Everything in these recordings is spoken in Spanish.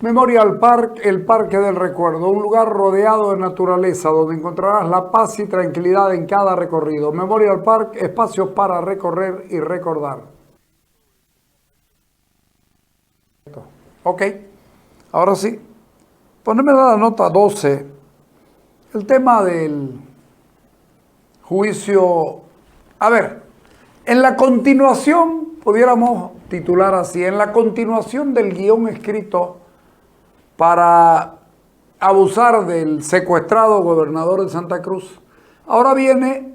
Memorial Park, el Parque del Recuerdo, un lugar rodeado de naturaleza donde encontrarás la paz y tranquilidad en cada recorrido. Memorial Park, espacios para recorrer y recordar. Ok, ahora sí, poneme la nota 12, el tema del juicio. A ver, en la continuación, pudiéramos titular así, en la continuación del guión escrito para abusar del secuestrado gobernador de Santa Cruz, ahora viene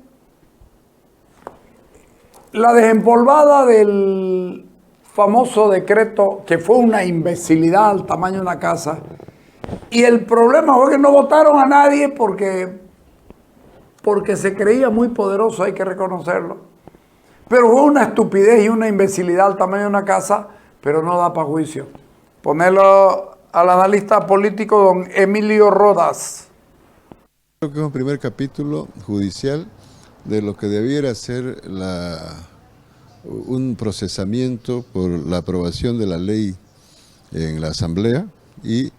la desempolvada del famoso decreto que fue una imbecilidad al tamaño de una casa. Y el problema fue que no votaron a nadie porque se creía muy poderoso, hay que reconocerlo. Pero fue una estupidez y una imbecilidad al tamaño de una casa, pero no da para juicio. Ponerlo al analista político don Emilio Rodas. Creo que es un primer capítulo judicial de lo que debiera ser un procesamiento por la aprobación de la ley en la Asamblea y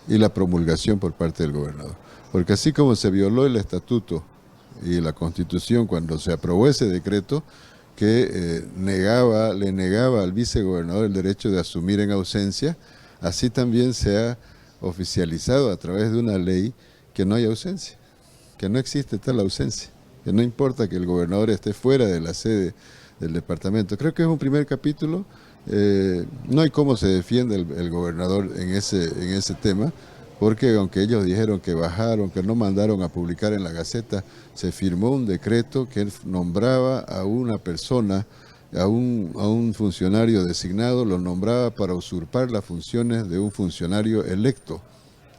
la promulgación por parte del gobernador. Porque así como se violó el estatuto y la Constitución cuando se aprobó ese decreto que le negaba al vicegobernador el derecho de asumir en ausencia, así también se ha oficializado a través de una ley que no hay ausencia, que no existe tal ausencia, que no importa que el gobernador esté fuera de la sede del departamento. Creo que es un primer capítulo. No hay cómo se defiende el gobernador en ese tema, porque aunque ellos dijeron que bajaron, que no mandaron a publicar en la Gaceta, se firmó un decreto que nombraba a una persona, a un funcionario designado, lo nombraba para usurpar las funciones de un funcionario electo.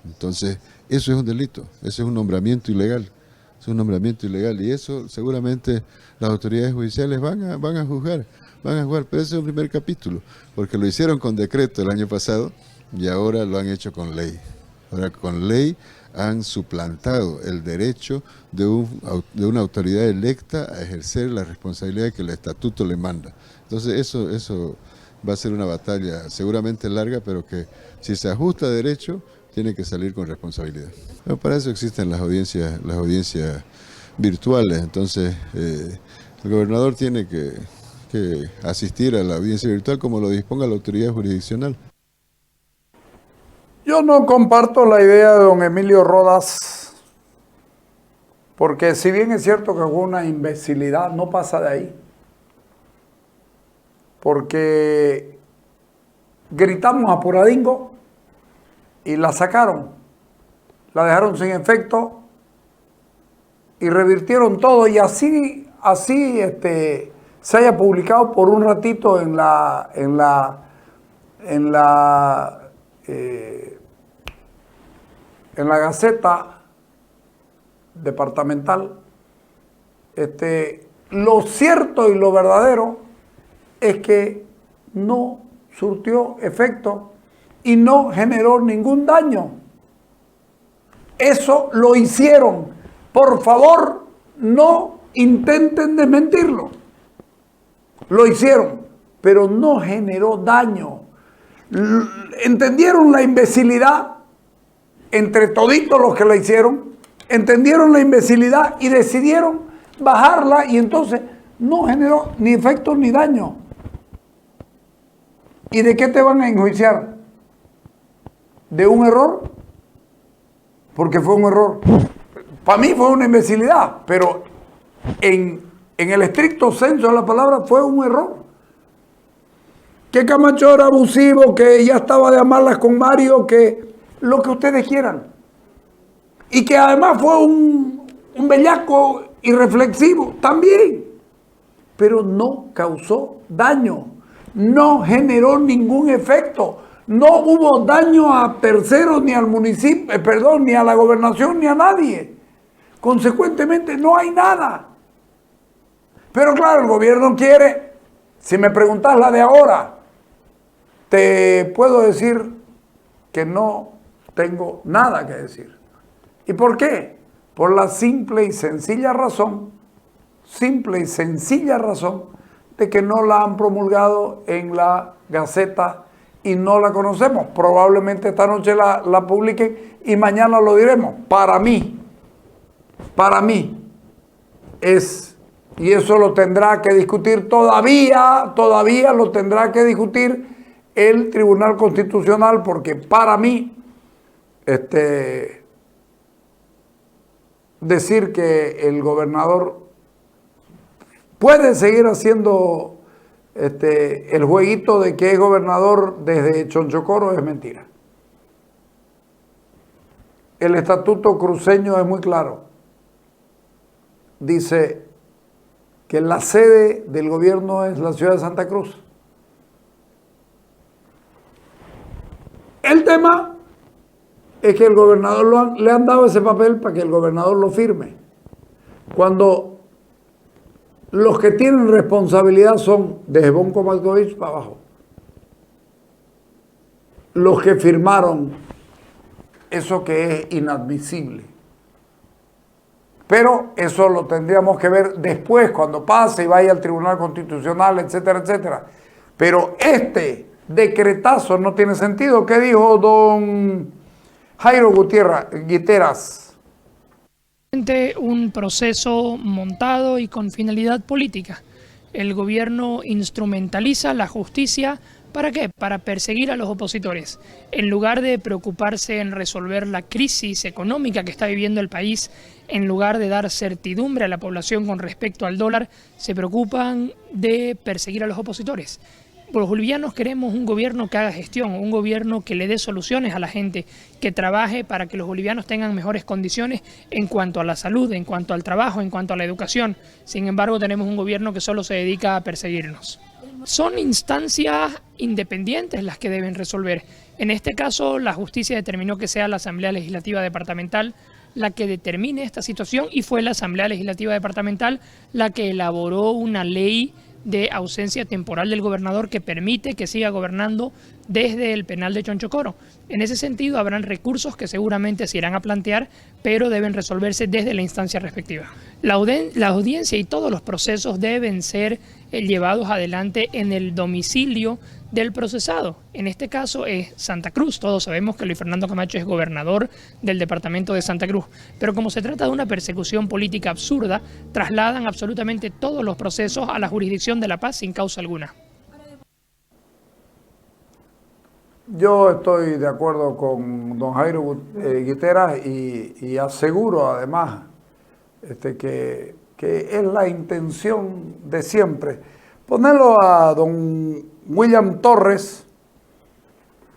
Entonces, eso es un delito, eso es un nombramiento ilegal. Es un nombramiento ilegal y eso seguramente las autoridades judiciales van a juzgar, pero ese es un primer capítulo, porque lo hicieron con decreto el año pasado y ahora lo han hecho con ley. Ahora con ley han suplantado el derecho de una autoridad electa a ejercer la responsabilidad que el estatuto le manda. Entonces eso va a ser una batalla seguramente larga, pero que si se ajusta a derecho, tiene que salir con responsabilidad. Pero para eso existen las audiencias virtuales, entonces el gobernador tiene que asistir a la audiencia virtual como lo disponga la autoridad jurisdiccional. Yo no comparto la idea de don Emilio Rodas, porque si bien es cierto que fue una imbecilidad, no pasa de ahí. Porque gritamos apuradingo y la sacaron, la dejaron sin efecto y revirtieron todo, y así se haya publicado por un ratito en la Gaceta departamental. Lo cierto y lo verdadero es que no surtió efecto y no generó ningún daño. Eso lo hicieron. Por favor, no intenten desmentirlo. Lo hicieron, pero no generó daño. ¿Entendieron la imbecilidad? Entre toditos los que la hicieron, entendieron la imbecilidad y decidieron bajarla, y entonces no generó ni efecto ni daño. ¿Y de qué te van a enjuiciar? ¿De un error? Porque fue un error. Para mí fue una imbecilidad, pero en el estricto senso de la palabra fue un error. Que Camacho era abusivo, que ya estaba de amarlas con Mario, que lo que ustedes quieran. Y que además fue un bellaco irreflexivo, también. Pero no causó daño, no generó ningún efecto. No hubo daño a terceros, ni al municipio, ni a la gobernación, ni a nadie. Consecuentemente, no hay nada. Pero claro, el gobierno quiere. Si me preguntas la de ahora, te puedo decir que no tengo nada que decir. ¿Y por qué? Por la simple y sencilla razón de que no la han promulgado en la Gaceta y no la conocemos. Probablemente esta noche la publiquen y mañana lo diremos. Para mí es, y eso lo tendrá que discutir todavía lo tendrá que discutir el Tribunal Constitucional, porque para mí, decir que el gobernador puede seguir haciendo el jueguito de que es gobernador desde Chonchocoro es mentira. El estatuto cruceño es muy claro. Dice que la sede del gobierno es la ciudad de Santa Cruz. El tema es que el gobernador le han dado ese papel para que el gobernador lo firme. Cuando los que tienen responsabilidad son de Bonco Malkovich para abajo. Los que firmaron eso que es inadmisible. Pero eso lo tendríamos que ver después, cuando pase y vaya al Tribunal Constitucional, etcétera, etcétera. Pero este decretazo no tiene sentido. ¿Qué dijo don Jairo Guiteras? Un proceso montado y con finalidad política. El gobierno instrumentaliza la justicia. ¿Para qué? Para perseguir a los opositores. En lugar de preocuparse en resolver la crisis económica que está viviendo el país, en lugar de dar certidumbre a la población con respecto al dólar, se preocupan de perseguir a los opositores. Los bolivianos queremos un gobierno que haga gestión, un gobierno que le dé soluciones a la gente, que trabaje para que los bolivianos tengan mejores condiciones en cuanto a la salud, en cuanto al trabajo, en cuanto a la educación. Sin embargo, tenemos un gobierno que solo se dedica a perseguirnos. Son instancias independientes las que deben resolver. En este caso, la justicia determinó que sea la Asamblea Legislativa Departamental la que determine esta situación, y fue la Asamblea Legislativa Departamental la que elaboró una ley de ausencia temporal del gobernador que permite que siga gobernando desde el penal de Chonchocoro. En ese sentido, habrán recursos que seguramente se irán a plantear, pero deben resolverse desde la instancia respectiva. La audiencia y todos los procesos deben ser llevados adelante en el domicilio del procesado. En este caso es Santa Cruz. Todos sabemos que Luis Fernando Camacho es gobernador del departamento de Santa Cruz, pero como se trata de una persecución política absurda, trasladan absolutamente todos los procesos a la jurisdicción de La Paz sin causa alguna. Yo estoy de acuerdo con don Jairo Guiteras y aseguro además que es la intención de siempre. Ponerlo a don William Torres,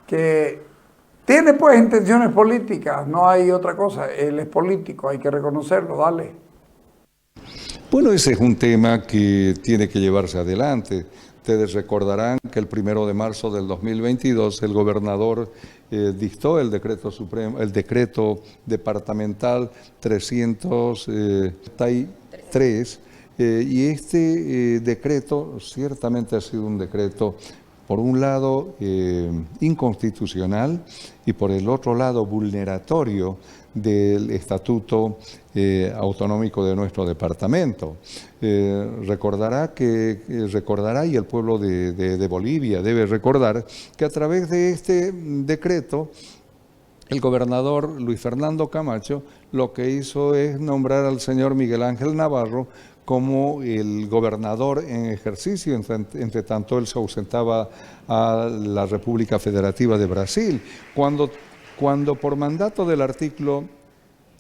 que tiene pues intenciones políticas, no hay otra cosa, él es político, hay que reconocerlo, dale. Bueno, ese es un tema que tiene que llevarse adelante. Ustedes recordarán que el 1 de marzo del 2022 el gobernador dictó el decreto supremo, el decreto departamental 333, y este decreto ciertamente ha sido un decreto, por un lado, inconstitucional y por el otro lado vulneratorio del Estatuto Autonómico de nuestro departamento. Recordará y el pueblo de Bolivia debe recordar que a través de este decreto el gobernador Luis Fernando Camacho lo que hizo es nombrar al señor Miguel Ángel Navarro como el gobernador en ejercicio, entre tanto él se ausentaba a la República Federativa de Brasil. Cuando por mandato del artículo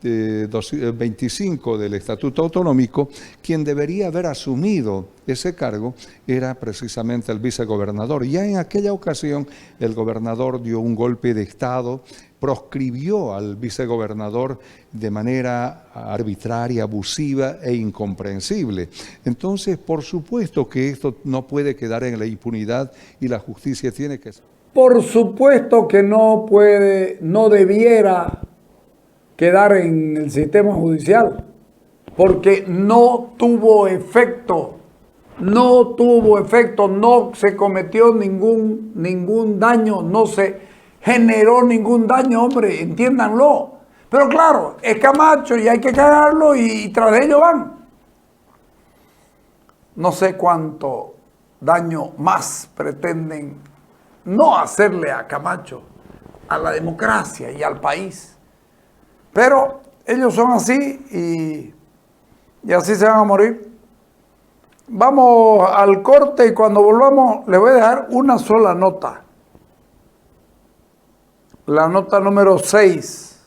25 del Estatuto Autonómico, quien debería haber asumido ese cargo era precisamente el vicegobernador. Ya en aquella ocasión el gobernador dio un golpe de Estado, proscribió al vicegobernador de manera arbitraria, abusiva e incomprensible. Entonces, por supuesto que esto no puede quedar en la impunidad y la justicia tiene que... Por supuesto que no debiera quedar en el sistema judicial, porque no tuvo efecto, no se cometió ningún daño, no se generó ningún daño, hombre, entiéndanlo. Pero claro, es Camacho y hay que cagarlo y tras de ello van. No sé cuánto daño más pretenden no hacerle a Camacho, a la democracia y al país. Pero ellos son así y así se van a morir. Vamos al corte y cuando volvamos les voy a dejar una sola nota. La nota número 6.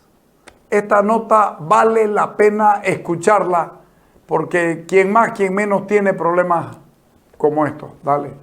Esta nota vale la pena escucharla porque quien más, quien menos tiene problemas como estos. Dale.